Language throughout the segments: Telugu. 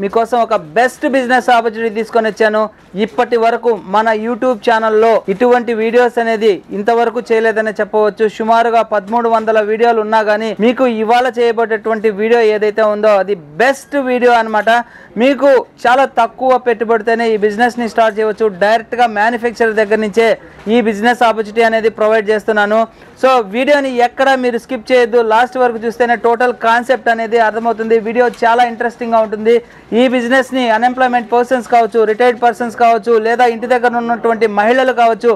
మీకోసం ఒక బెస్ట్ బిజినెస్ ఆపర్చునిటీ తీసుకొని వచ్చాను. ఇప్పటి వరకు మన యూట్యూబ్ ఛానల్లో ఇటువంటి వీడియోస్ అనేది ఇంతవరకు చేయలేదని చెప్పవచ్చు. సుమారుగా 1300 వీడియోలు ఉన్నా కానీ మీకు ఇవాళ చేయబోయేటువంటి వీడియో ఏదైతే ఉందో అది బెస్ట్ వీడియో అన్నమాట. మీకు చాలా తక్కువ పెట్టుబడితోనే ఈ బిజినెస్ ని స్టార్ట్ చేయవచ్చు. డైరెక్ట్ గా మ్యానుఫ్యాక్చరర్ దగ్గర నుంచే ఈ బిజినెస్ ఆపర్చునిటీ అనేది ప్రొవైడ్ చేస్తున్నాను. సో వీడియోని ఎక్కడ మీరు స్కిప్ చేయొద్దు, లాస్ట్ వరకు చూస్తేనే టోటల్ కాన్సెప్ట్ అనేది అర్థమవుతుంది. వీడియో చాలా ఇంట్రెస్టింగ్ గా ఉంటుంది. ఈ బిజినెస్ ని అన్ఎంప్లాయ్మెంట్ పర్సన్స్ కావచ్చు, రిటైర్డ్ పర్సన్స్ కావచ్చు, లేదా ఇంటి దగ్గర ఉన్నటువంటి మహిళలు కావచ్చు,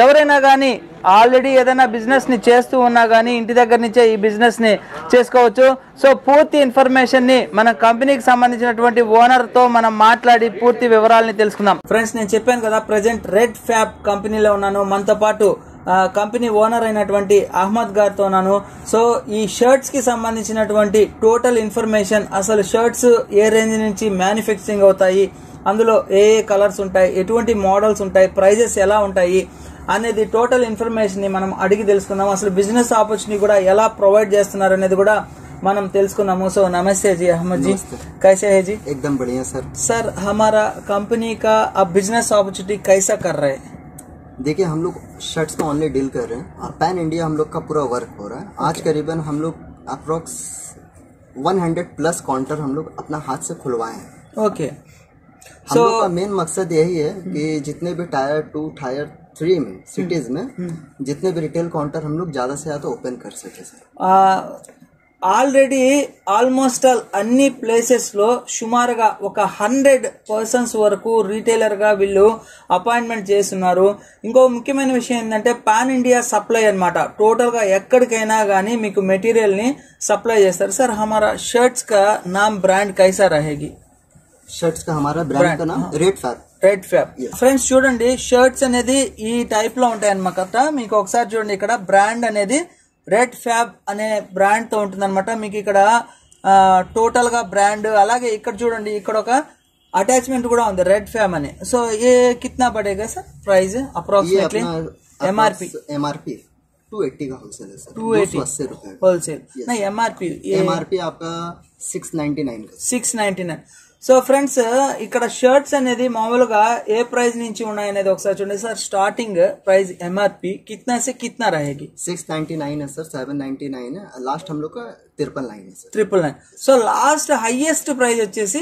ఎవరైనా కానీ ఆల్రెడీ ఏదైనా బిజినెస్ ని చేస్తూ ఉన్నా కానీ ఇంటి దగ్గర నుంచే ఈ బిజినెస్ ని చేసుకోవచ్చు. సో పూర్తి ఇన్ఫర్మేషన్ ని మన కంపెనీకి సంబంధించినటువంటి ఓనర్ తో మనం మాట్లాడి పూర్తి వివరాలని తెలుసుకుందాం. ఫ్రెండ్స్, నేను చెప్పాను కదా ప్రెజెంట్ రెడ్ ఫ్యాబ్ కంపెనీలో ఉన్నాను. మనతో పాటు కంపెనీ ఓనర్ అయినటువంటి అహ్మద్ గారితో ఉన్నాను. సో ఈ షర్ట్స్ కి సంబంధించినటువంటి టోటల్ ఇన్ఫర్మేషన్, అసలు షర్ట్స్ ఏ రేంజ్ నుంచి మ్యానుఫ్యాక్చరింగ్ అవుతాయి, అందులో ఏ కలర్స్ ఉంటాయి, ఎటువంటి మోడల్స్ ఉంటాయి, ప్రైజెస్ ఎలా ఉంటాయి అనేది టోటల్ ఇన్ఫర్మేషన్ ని మనం అడిగి తెలుసుకుందాం. అసలు బిజినెస్ ఆపర్చునిటీ కూడా ఎలా ప్రొవైడ్ చేస్తున్నారు అనేది కూడా మనం తెలుసుకుందాము. సో నమస్తే जी अहमद जी, कैसे है जी? एकदम बढ़िया सर. सर हमारा कंपनी का अब बिजनेस अपॉर्चुनिटी कैसा कर रहे हैं? देखिए, हम लोग शर्ट्स का ऑनली डील कर रहे हैं और पैन इंडिया हम लोग का पूरा वर्क हो रहा है. आज करीबन हम लोग अप्रोक्स 100+ काउंटर हम लोग अपना हाथ से खुलवाए हैं. ओके. हम लोग का मेन मकसद यही है कि जितने भी टायर 2 टायर 3 में सिटीज में जितने भी रिटेल काउंटर हम लोग ज्यादा से ज्यादा ओपन कर सके सर. ఆల్రెడీ ఆల్మోస్ట్ ఆల్ అన్ని ప్లేసెస్ లో సుమారుగా ఒక 100 పర్సన్స్ వరకు రీటైలర్ గా వీళ్ళు అపాయింట్మెంట్ చేస్తున్నారు. ఇంకో ముఖ్యమైన విషయం ఏంటంటే పాన్ ఇండియా సప్లై అన్నమాట. టోటల్ గా ఎక్కడికైనా గానీ మీకు మెటీరియల్ ని సప్లై చేస్తారు. సార్ हमारा शर्ट्स का नाम ब्रांड कैसा रहेगी? शर्ट्स का हमारा ब्रांड का नाम Red Fab. Red Fab. Friends చూడండి, షర్ట్స్ అనేది ఈ టైప్ లో ఉంటాయి అన్నమాట. మీకు ఒకసారి చూడండి, ఇక్కడ బ్రాండ్ అనేది రెడ్ ఫ్యాబ్ అనే బ్రాండ్ తో ఉంటుంది అనమాట. మీకు ఇక్కడ టోటల్ గా బ్రాండ్, అలాగే ఇక్కడ చూడండి ఇక్కడ ఒక అటాచ్మెంట్ కూడా ఉంది రెడ్ ఫ్యాబ్ అని. సో ఏ కిतना पड़ेगा सर प्राइस अप्रोक्सीमेटली? एमआरपी 280 का होलसेल है सर. 280 रुपए होलसेल नहीं, एमआरपी आपका 699 का. 699. సో ఫ్రెండ్స్, ఇక్కడ షర్ట్స్ అనేది మామూలుగా ఏ ప్రైస్ నుంచి ఉన్నాయి అనేది ఒకసారి చూడండి సార్. స్టార్టింగ్ ప్రైస్ ఎంఆర్పి कितना से कितना रहेगी? 699 है सर, 799 है. लास्ट हम लोग का 999 है sir. 999. So last highest price వచ్చేసి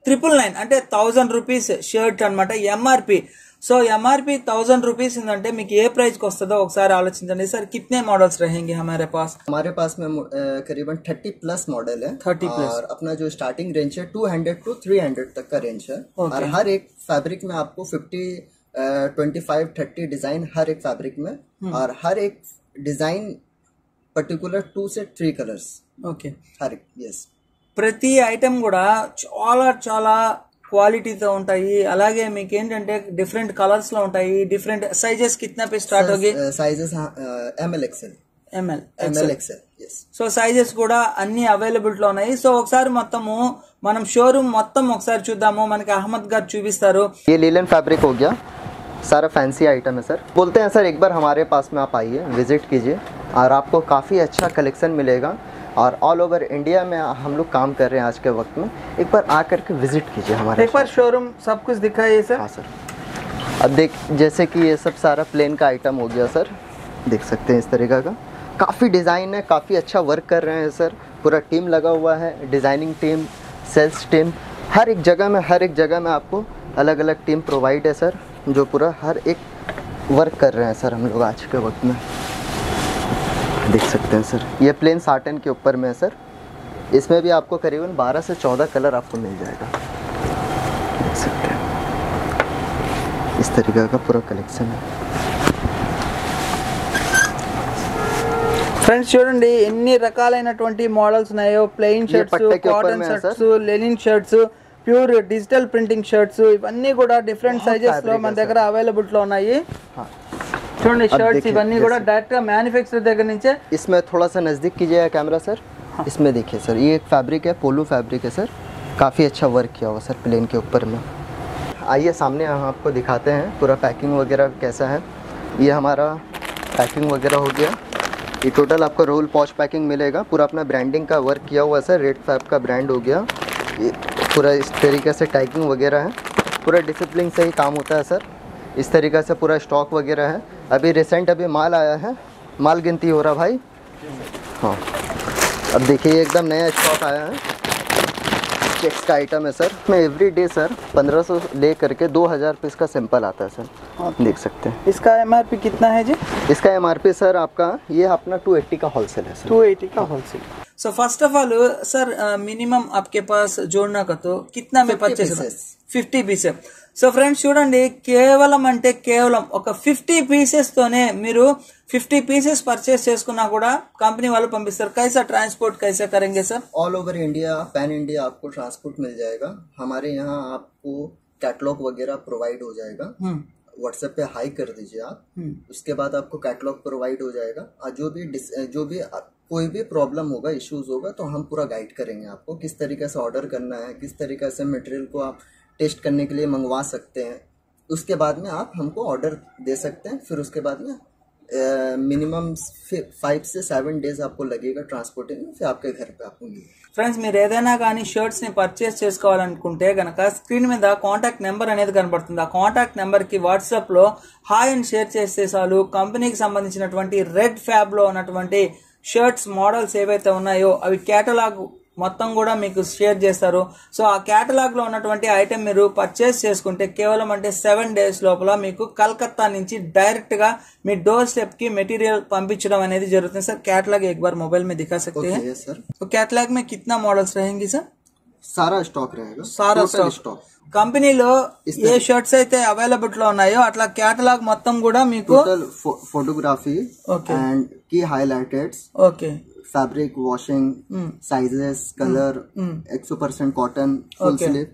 999, అంటే 1000 రూపీస్ షర్ట్ అనమాట ఎంఆర్పి. సో ఎంఆర్పి 1000 రూపీస్ ఉందంటే మీకు ఏ ప్రైస్ కి వస్తుందో ఒకసారి ఆలోచించండి సార్. कितने मॉडल्स रहेंगे हमारे पास? हमारे पास में करीबन 30+ मॉडल है. 30+. और अपना जो स्टार्टिंग रेंज है 200 to 300 तक का रेंज है. और हर एक फैब्रिक में आपको 50, 25, 30 डिजाइन हर एक फैब्रिक में, और हर एक डिजाइन पर्टिकुलर 2 से 3 कलर्स. ఓకే. हर एक. यस. ప్రతి ఐటమ్ కూడా చాలా చాలా క్వాలిటీతో ఉంటాయి. అలాగే మీకు ఏంటంటే డిఫరెంట్ కలర్స్ లో ఉంటాయి. డిఫరెంట్ సైజెస్ कितना पे स्टार्ट होगी? Sizes ML XL. ML XL. yes. So sizes కూడా అన్ని అవైలబిలిటీ లో ఉన్నాయి. సో ఒకసారి మొత్తము మనం షోరూమ్ మొత్తం ఒకసారి చూద్దాము. మనకి అహ్మద్ గారు చూపిస్తారు. ये लीलन फैब्रिक हो गया, सारा फैंसी आइटम है सर. बोलते हैं सर एक बार हमारे पास में आप आइए, विजिट कीजिए और आपको काफ़ी अच्छा कलेक्शन मिलेगा. और ऑल ओवर इंडिया में हम लोग काम कर रहे हैं आज के वक्त में. एक बार आकर के विजिट कीजिए हमारे. एक बार शोरूम सब कुछ दिखाइए सर. हाँ सर. अब देख, जैसे कि ये सब सारा प्लेन का आइटम हो गया सर, देख सकते हैं इस तरीका का. काफ़ी डिज़ाइन है, काफ़ी अच्छा वर्क कर रहे हैं सर. पूरा टीम लगा हुआ है, डिज़ाइनिंग टीम, सेल्स टीम, हर एक जगह में आपको अलग अलग टीम प्रोवाइड है सर, जो पूरा हर एक वर्क कर रहे हैं सर हम लोग आज के वक्त में. देख सकते हैं सर, ये प्लेन साटन के ऊपर में है सर. इसमें भी आपको करीबन 12 से 14 कलर आपको मिल जाएगा. देख सकते हैं इस तरीके का पूरा कलेक्शन है. ఫ్రెండ్స్ చూడండి ఎన్ని రకాలైనటువంటి మోడల్స్ ఉన్నాయో. Plain shirts, cotton shirts, linen shirts, pure digital printing shirts, ఇవన్నీ కూడా డిఫరెంట్ సైజెస్ లో మన దగ్గర అవైలబిలిటీ లో ఉన్నాయి. చూడండి షర్ట్స్ ఇవన్నీ కూడా డైరెక్ట్ గా మ్యానుఫ్యాక్చరర్ దగ్గర నుంచే. इसमें थोड़ा सा नजदीक कीजिएगा कैमरा सर. इसमें देखिए सर, ये एक फैब्रिक है, पोलो फैब्रिक है सर. काफ़ी अच्छा वर्क किया हुआ सर प्लेन के ऊपर में. आइए सामने हम आपको दिखाते हैं पूरा पैकिंग वगैरह कैसा है. ये हमारा पैकिंग वगैरह हो गया. ये टोटल आपको रोल पॉच पैकिंग मिलेगा. पूरा अपना ब्रांडिंग का वर्क किया हुआ है सर. रेड फैब का ब्रांड हो गया. ये पूरा इस तरीके से टैगिंग वगैरह है, पूरा डिसिप्लिन से ही काम होता है सर। इस तरीके से पूरा स्टॉक वगैरह है। अभी रिसेंट अभी माल आया है, माल गिनती हो रहा भाई। हाँ, अब देखिए एकदम नया स्टॉक आया है, चेक्स का आइटम है सर। मैं एवरी डे सर 1500 ले करके 2000 पीस का सैंपल आता है सर। देख सकते हैं। इसका एमआरपी कितना है जी? इसका एमआरपी सर आपका ये अपना 280 का होलसेल है सर। 280 का wholesale. So first of all sir minimum आपके पास जोड़ना का तो कितना में పర్చేస్? 50 పీసెస్. సో ఫ్రెండ్స్ చూడండి, కేవలం అంటే కేవలం ఒక 50 పీసెస్ తోనే మీరు 50 పీసెస్ పర్చేస్ చేసుకున్నా కూడా కంపెనీ వాళ్ళు పంపిస్తారు. कैसा ट्रांसपोर्ट कैसे करेंगे sir? All over India, pan India आपको ट्रांसपोर्ट मिल जाएगा। हमारे यहाँ आपको कैटलॉग वगैरह प्रोवाइड हो जाएगा। व्हाट्सएप पे हाई कर दीजिए आप, उसके बाद आपको कैटलॉग प्रोवाइड हो जाएगा। और जो भी कोई भी प्रॉब्लम होगा, इश्यूज होगा, तो हम पूरा गाइड करेंगे आपको किस तरीके से ऑर्डर करना है, किस तरीके से मटेरियल को आप टेस्ट करने के लिए मंगवा सकते हैं। उसके बाद में आप हमको ऑर्डर दे सकते हैं। फिर उसके बाद में मिनिमम 5 से 7 डेज आपको लगेगा ट्रांसपोर्टिंग में, फिर आपके घर पे आपको मिलेगा। ఫ్రెండ్స్ మీరు ఏదైనా కానీ షర్ట్స్ ని పర్చేస్ చేసుకోవాలనుకుంటే గనక స్క్రీన్ మీద కాంటాక్ట్ నెంబర్ అనేది కనబడుతుంది. ఆ కాంటాక్ట్ నెంబర్ కి వాట్సాప్ లో హాయ్ అని షేర్ చేస్తే చాలు కంపెనీకి సంబంధించినటువంటి రెడ్ ఫ్యాబ్ లో ఉన్నటువంటి షర్ట్స్ మోడల్స్ ఏవైతే ఉన్నాయో అవి కేటలాగ్ మొత్తం కూడా మీకు షేర్ చేస్తారు. సో ఆ కేటలాగ్ లో ఉన్నటువంటి ఐటెం మీరు పర్చేస్ చేసుకుంటే కేవలం అంటే 7 డేస్ లోపల మీకు కలకత్తా నుంచి డైరెక్ట్ గా మీ డోర్ స్టెప్ కి మెటీరియల్ పంపించడం అనేది జరుగుతుంది. सर कैटलॉग एक बार मोबाइल में दिखा सकते हैं सर? तो कैटलॉग में कितना मॉडल्स रहेंगी सर? सारा स्टॉक रहेगा, सारा స్టాక్. కంపెనీలో ఏ షర్ట్స్ అయితే అవైలబుల్ లో ఉన్నాయో అట్లా కేటలాగ్ మొత్తం కూడా మీకు फोटोग्राफी एंड की highlights, okay, fabric washing, sizes, colour, 100% cotton, full sleeve,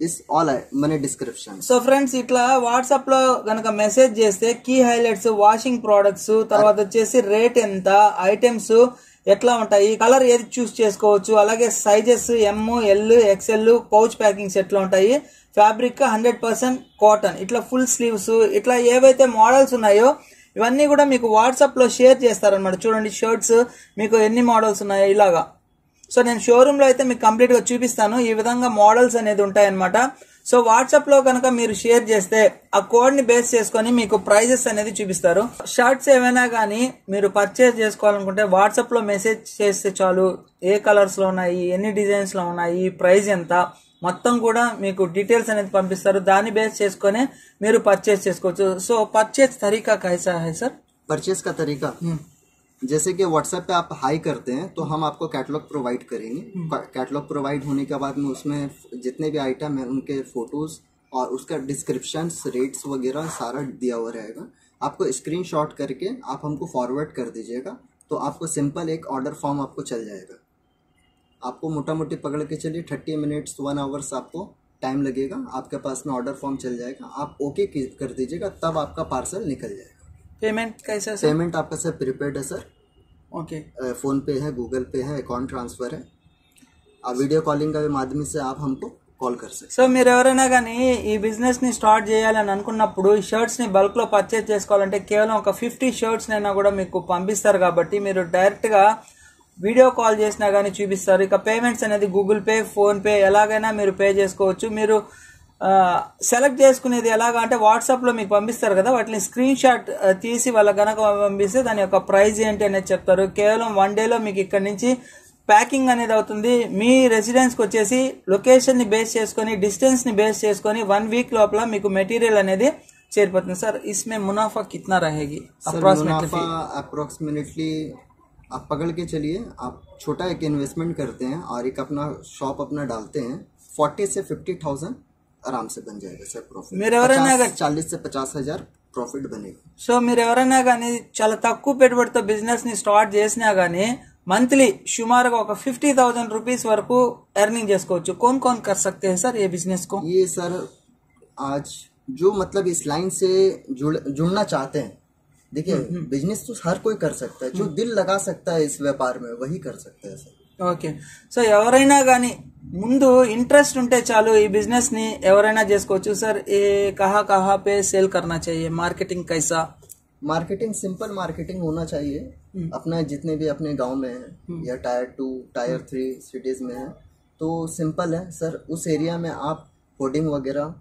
इस ऑल मैंने डिस्क्रिप्शन. సో ఫ్రెండ్స్ ఇట్లా వాట్సాప్ లో గనక మెసేజ్ చేస్తే కీ హైలైట్స్, వాషింగ్ ప్రొడక్ట్స్, తర్వాత వచ్చేసి రేట్ ఎంత, ఐటమ్స్ ఎట్లా ఉంటాయి, కలర్ ఏది చూస్ చేసుకోవచ్చు, అలాగే సైజెస్ ఎమ్, ఎల్, ఎక్స్ఎల్, పౌచ్ ప్యాకింగ్స్ ఎట్లా ఉంటాయి, ఫ్యాబ్రిక్ 100% కాటన్, ఇట్లా ఫుల్ స్లీవ్స్, ఇట్లా ఏవైతే మోడల్స్ ఉన్నాయో ఇవన్నీ కూడా మీకు వాట్సాప్ లో షేర్ చేస్తారనమాట. చూడండి షర్ట్స్ మీకు ఎన్ని మోడల్స్ ఉన్నాయో ఇలాగా. సో నేను షోరూమ్ లో అయితే మీకు కంప్లీట్ గా చూపిస్తాను. ఈ విధంగా మోడల్స్ అనేది ఉంటాయన్నమాట. సో వాట్సాప్ లో కనుక మీరు షేర్ చేస్తే ఆ కోడ్ ని బేస్ చేసుకొని మీకు ప్రైజెస్ అనేది చూపిస్తారు. షర్ట్స్ ఏమైనా కానీ మీరు పర్చేస్ చేసుకోవాలనుకుంటే వాట్సాప్ లో మెసేజ్ చేస్తే చాలు, ఏ కలర్స్ లో ఉన్నాయి, ఎన్ని డిజైన్స్ లో ఉన్నాయి, ప్రైస్ ఎంత, మొత్తం కూడా మీకు డీటెయిల్స్ అనేది పంపిస్తారు. దాన్ని బేస్ చేసుకొని మీరు పర్చేస్ చేసుకోవచ్చు. సో పర్చేస్ తరీకా कैसा है सर? परचेस का तरीका जैसे कि व्हाट्सएप पे आप हाई करते हैं तो हम आपको कैटलॉग प्रोवाइड करेंगे। कैटलॉग प्रोवाइड होने के बाद में उसमें जितने भी आइटम हैं उनके फोटोज और उसका डिस्क्रिप्शन, रेट्स वगैरह सारा दिया हुआ रहेगा। आपको स्क्रीनशॉट करके आप हमको फॉरवर्ड कर दीजिएगा तो आपको सिंपल एक ऑर्डर फॉर्म आपको चल जाएगा। आपको मोटा मोटी पकड़ के चलिए 30 मिनट्स 1 आवर्स आपको टाइम लगेगा, आपके पास में ऑर्डर फॉर्म चल जाएगा। आप ओके कर दीजिएगा तब आपका पार्सल निकल जाएगा। पेमेंट कैसा सर? पेमेंट आपका सर प्रीपेड है सर, ओके, फोन पे है, गूगल पे है, अकाउंट ट्रांसफर है। आप वीडियो कॉलिंग का माध्यम से आप हमको కాల్ కర్సే. సో మీరు ఎవరైనా కానీ ఈ బిజినెస్ ని స్టార్ట్ చేయాలని అనుకున్నప్పుడు ఈ షర్ట్స్ ని బల్క్ లో పర్చేస్ చేసుకోవాలంటే కేవలం ఒక 50 షర్ట్స్ నైనా కూడా మీకు పంపిస్తారు. కాబట్టి మీరు డైరెక్ట్ గా వీడియో కాల్ చేసినా కానీ చూపిస్తారు. ఇక పేమెంట్స్ అనేది గూగుల్ పే, ఫోన్ పే ఎలాగైనా మీరు పే చేసుకోవచ్చు. మీరు సెలెక్ట్ చేసుకునేది ఎలాగా అంటే వాట్సాప్ లో మీకు పంపిస్తారు కదా, వాటిని స్క్రీన్ షాట్ తీసి వాళ్ళ గనక పంపిస్తే దాని యొక్క ప్రైస్ ఏంటి అనేది చెప్తారు. కేవలం 1 డేలో మీకు ఇక్కడ నుంచి ప్యాకింగ్ అనేది అవుతుంది. మీ రెసిడెన్స్ కి వచ్చేసి లొకేషన్ ని బేస్ చేసుకొని, డిస్టెన్స్ ని బేస్ చేసుకొని 1 వీక్ లోపల మీకు మెటీరియల్ అనేది చేరిపోతుంది. సార్ इसमें मुनाफा कितना रहेगी अप्रोक्सीमेटली? आप पकड़ के चलिए, आप छोटा एक इन्वेस्टमेंट करते हैं और एक अपना शॉप अपना डालते हैं, 40 से 50,000 आराम से बन जाएगा सर प्रॉफिट। 40 से 50,000 ప్రాఫిట్ బనేగా. సో మీరు ఎవరైనా కానీ చాలా తక్కువ పెట్టుబడితో బిజినెస్ ని స్టార్ట్ చేసినా గానీ మంత్లీ సుమారుగా ఒక 50,000 రూపీస్ వరకు ఎర్నింగ్ చేసుకోవచ్చు. कौन कौन कर सकते हैं सर ये बिजनेस को? ये सर आज जो मतलब इस लाइन से जुड़ना चाहते हैं, देखिए बिजनेस तो हर कोई कर सकता है, जो दिल लगा सकता है इस व्यापार में वही कर सकता है सर. ఓకే, సో ఎవరైనా కానీ ముందు ఇంట్రెస్ట్ ఉంటే చాలు ఈ బిజినెస్ ని ఎవరైనా చేసుకోవచ్చు. సార్ ఏ కహా पे सेल करना चाहिए, मार्केटिंग कैसा? मार्केटिंग सिंपल मार्केटिंग होना चाहिए अपना, जितने भी अपने गांव में है या टायर 2 टायर 3 सिटीज में है, तो सिंपल है सर, उस एरिया में आप होर्डिंग वगैरह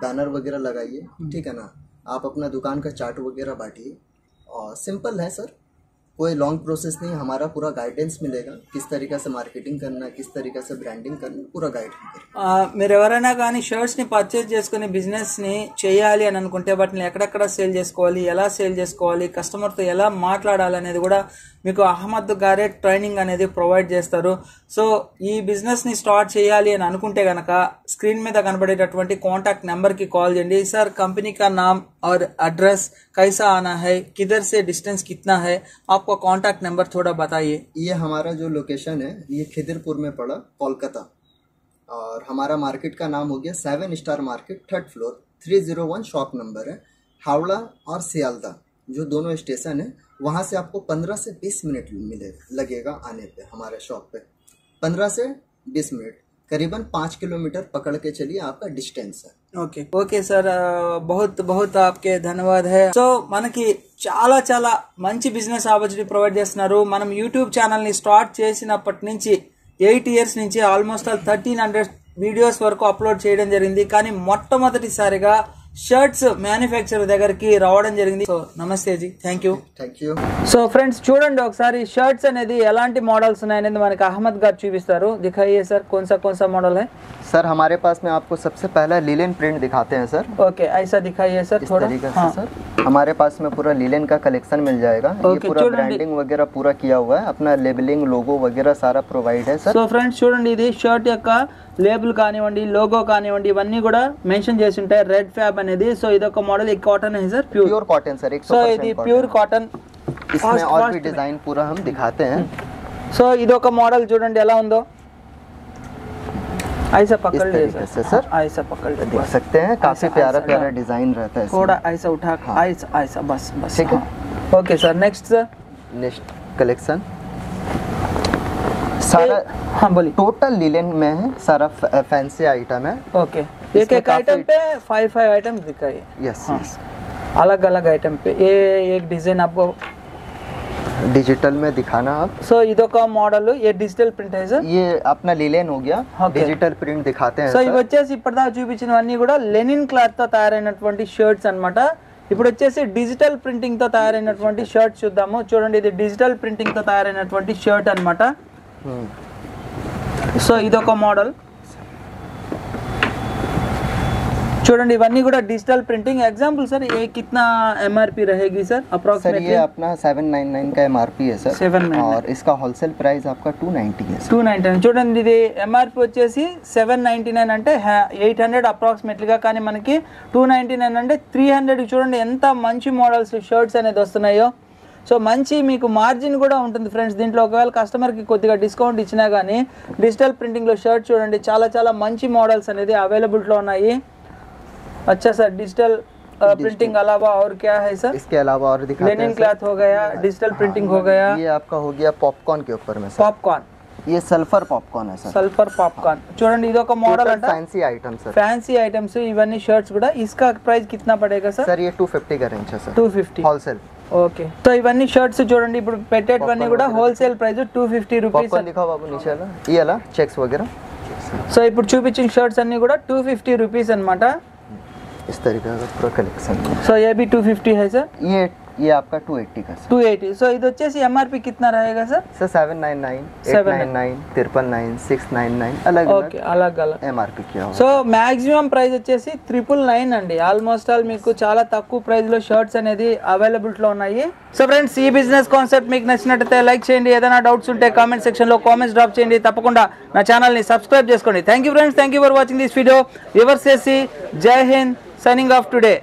बैनर वगैरह लगाइए, ठीक है ना, आप अपना दुकान का चार्ट वगैरह बांटिए और सिंपल है सर, कोई लॉन्ग प्रोसेस नहीं, हमारा पूरा गाइडेंस मिलेगा किस तरीके से मार्केटिंग करना है, किस तरीके से ब्रांडिंग करना है, पूरा गाइड करेंगे। మీరు ఎవరైనా కానీ షర్ట్స్ ని పర్చేజ్ చేసుకుని బిజినెస్ ని చేయాలి అని అనుకుంటే వాటిని ఎక్కడెక్కడ సేల్ చేసుకోవాలి, ఎలా సేల్ చేసుకోవాలి, కస్టమర్ తో ఎలా మాట్లాడాలి అనేది కూడా మీకు అహ్మద్ గారే ట్రైనింగ్ అనేది ప్రొవైడ్ చేస్తారు. సో ఈ బిజినెస్ ని స్టార్ట్ చేయాలి అని అనుకుంటే గనక స్క్రీన్ మీద కనబడేటటువంటి కాంటాక్ట్ నెంబర్ కి కాల్ చేయండి. సార్ కంపెనీ का नाम और एड्रेस कैसा आना है, किधर से डिस्टेंस कितना है, आपका कांटेक्ट नंबर थोड़ा बताइए. ये हमारा जो लोकेशन है ये खिदिरपुर में पड़ा, कोलकाता, और हमारा मार्केट का नाम हो गया 7 star market, 3rd floor, 301 shop number है. हावड़ा और सियालदा जो दोनों स्टेशन है, वहाँ से आपको 15 से 20 मिनट लगेगा आने पे हमारे शॉप पे. 15 से 20 मिनट, करीबन 5 किलोमीटर पकड़ के चलिए, आपका डिस्टेंस है. ఓకే ఓకే సార్, बहुत बहुत आपके ధన్యవాद है. సో మనకి చాలా చాలా మంచి బిజినెస్ ఆపర్చునిటీ ప్రొవైడ్ చేస్తున్నారు. మనం యూట్యూబ్ ఛానల్ ని స్టార్ట్ చేసినప్పటి నుంచి 8 ఇయర్స్ నుంచి ఆల్మోస్ట్ 1300 వీడియోస్ వరకు అప్లోడ్ చేయడం జరిగింది. కానీ మొట్టమొదటిసారిగా షర్ట్స్ మ్యానుఫ్యాక్చరర్ దగ్గరికి రావడం జరిగింది. So namaste ji, thank you. So friends చూడండి ఒకసారి షర్ట్స్ అనేది ఎలాంటి మోడల్స్ ఉన్నాయనేది మనకి అహ్మద్ గారు చూపిస్తారు. దిఖాయిए सर, कौन सा मॉडल है सर? हमारे पास में आपको सबसे पहला लीलन प्रिंट दिखाते हैं सर. ओके, ऐसा दिखाइए सर थोड़ा. हाँ सर, हमारे पास में पूरा लीलन का कलेक्शन मिल जाएगा. ये पूरा ब्रांडिंग वगैरह पूरा किया हुआ है, अपना लेबलिंग लोगो वगैरह सारा प्रोवाइड है सर. సో ఫ్రెండ్స్ చూడండి, ఇది షర్ట్ యొక్క లేబుల్ కానివ్వండి, లోగో కానివ్వండి, ఇవన్నీ కూడా మెన్షన్ చేసి ఉంటాయి. రెడ్ ఫ్యాబ్ అనేది. సో ఇదొక మోడల్, ఈ కాటన్ है sir, pure cotton sir, 100% so ఇది ప్యూర్ కాటన్. इसमें और भी डिजाइन पूरा हम दिखाते हैं. సో ఇదొక మోడల్ చూడండి ఎలా ఉందో. ऐसा पकड़ लीजिए सर, ऐसा पकड़ लीजिए, देख सकते हैं काफी प्यारा प्यारा डिजाइन रहता है. थोड़ा ऐसा उठा, ऐसा ऐसा, बस बस, ठीक है. Okay sir, next sir. Next collection सारा, हाँ बोलिए. टोटल लीलन में है, सारा फैंसी आइटम है. ओके, एक एक आइटम पे 5 आइटम दिखाइए. यस यस, अलग अलग आइटम पे ये एक डिजाइन आपको डिजिटल में दिखाना आप. సో ఇదొక మోడల్, ये డిజిటల్ ప్రింట్ है सर. ये अपना लीलन हो गया, डिजिटल प्रिंट दिखाते हैं. సో ఇవి వచ్చేసి ఇప్పటిదాకా చూపించినవన్నీ కూడా లెనిన్ క్లాత్ తో తయారైనటువంటి షర్ట్స్ అన్నమాట. ఇప్పుడు వచ్చేసి డిజిటల్ ప్రింటింగ్ తో తయారైనటువంటి షర్ట్ చూద్దాము. చూడండి, ఇది డిజిటల్ ప్రింటింగ్ తో తయారైనటువంటి షర్ట్ అన్నమాట. సో ఇదొక మోడల్ చూడండి, ఇవన్నీ కూడా డిజిటల్ ప్రింటింగ్. एग्जांपल सर, ये कितना एमआरपी रहेगी सर अप्रोक्सीमेटली? सर ये अपना 799 का एमआरपी है सर, 799, और इसका होलसेल प्राइस आपका 290 है सर. 299 చూడండి, ఇది ఎంఆర్పి వచ్చేసి 799 అంటే 800 అప్రాక్సిమేట్లీగా, కానీ మనకి 299 అంటే 300. చూడండి ఎంత మంచి మోడల్స్ షర్ట్స్ అనేది వస్తున్నాయో. సో మంచి మీకు మార్జిన్ కూడా ఉంటుంది ఫ్రెండ్స్ దీంట్లో. ఒకవేళ కస్టమర్కి కొద్దిగా డిస్కౌంట్ ఇచ్చినా కానీ డిజిటల్ ప్రింటింగ్లో షర్ట్ చూడండి చాలా చాలా మంచి మోడల్స్ అనేది అవైలబిలిటీలో ఉన్నాయి. अच्छा सर, डिजिटल प्रिंटिंग अलावा और क्या है सर? इसके अलावा और दिखाते हैं. लेनिन क्लॉथ हो गया, डिजिटल प्रिंटिंग हो गया. ये आपका हो गया पॉपकॉर्न के ऊपर में सर. पॉपकॉर्न, ये सल्फर पॉपकॉर्न है सर. सल्फर पॉपकॉर्न చూడండి, ఇది ఒక మోడల్ అంట. Fancy item sir, fancy items ఇవన్నీ షర్ట్స్ కూడా. इसका प्राइस कितना पड़ेगा सर? सर ये 250 का रेंज है सर, 250 होलसेल. ఓకే, సో ఇవన్నీ షర్ట్స్ చూడండి ఇప్పుడు పెట్టేటివన్నీ కూడా హోల్సేల్ ప్రైస్ 250 రూపీస్. पॉपकॉर्न दिखाओ बाबू नीचे वाला, ये वाला चेक्स वगैरह. సో ఇప్పుడు చూపించిన షర్ట్స్ అన్ని కూడా 250 రూపీస్ అన్నమాట. इस तरीके का पूरा कलेक्शन. సో ये भी 250 है सर. ये आपका 280 का सर. 280. సో ఇది వచ్చేసి ఎంఆర్పి कितना रहेगा सर? सर 799, 899, 599, 699 अलग ఓకే, अलग अलग एमआरपी किया हुआ. సో మాక్సిమం ప్రైస్ వచ్చేసి 999 అండి. ఆల్మోస్ట్ ఆల్ మీకు చాలా తక్కువ ప్రైస్ లో షర్ట్స్ అనేది అవైలబిలిటీలో ఉన్నాయి. సో ఫ్రెండ్స్, ఈ బిజినెస్ కాన్సెప్ట్ మీకు నచ్చినట్లయితే లైక్ చేయండి. ఏదైనా డౌట్స్ ఉంటే కామెంట్ సెక్షన్ లో కామెంట్స్ డ్రాప్ చేయండి. తప్పకుండా నా ఛానల్ ని సబ్స్క్రైబ్ చేసుకోండి. Thank you friends, thank you for watching this video. Your సేసి జై హింద్, సైనింగ్ ఆఫ్ టుడే.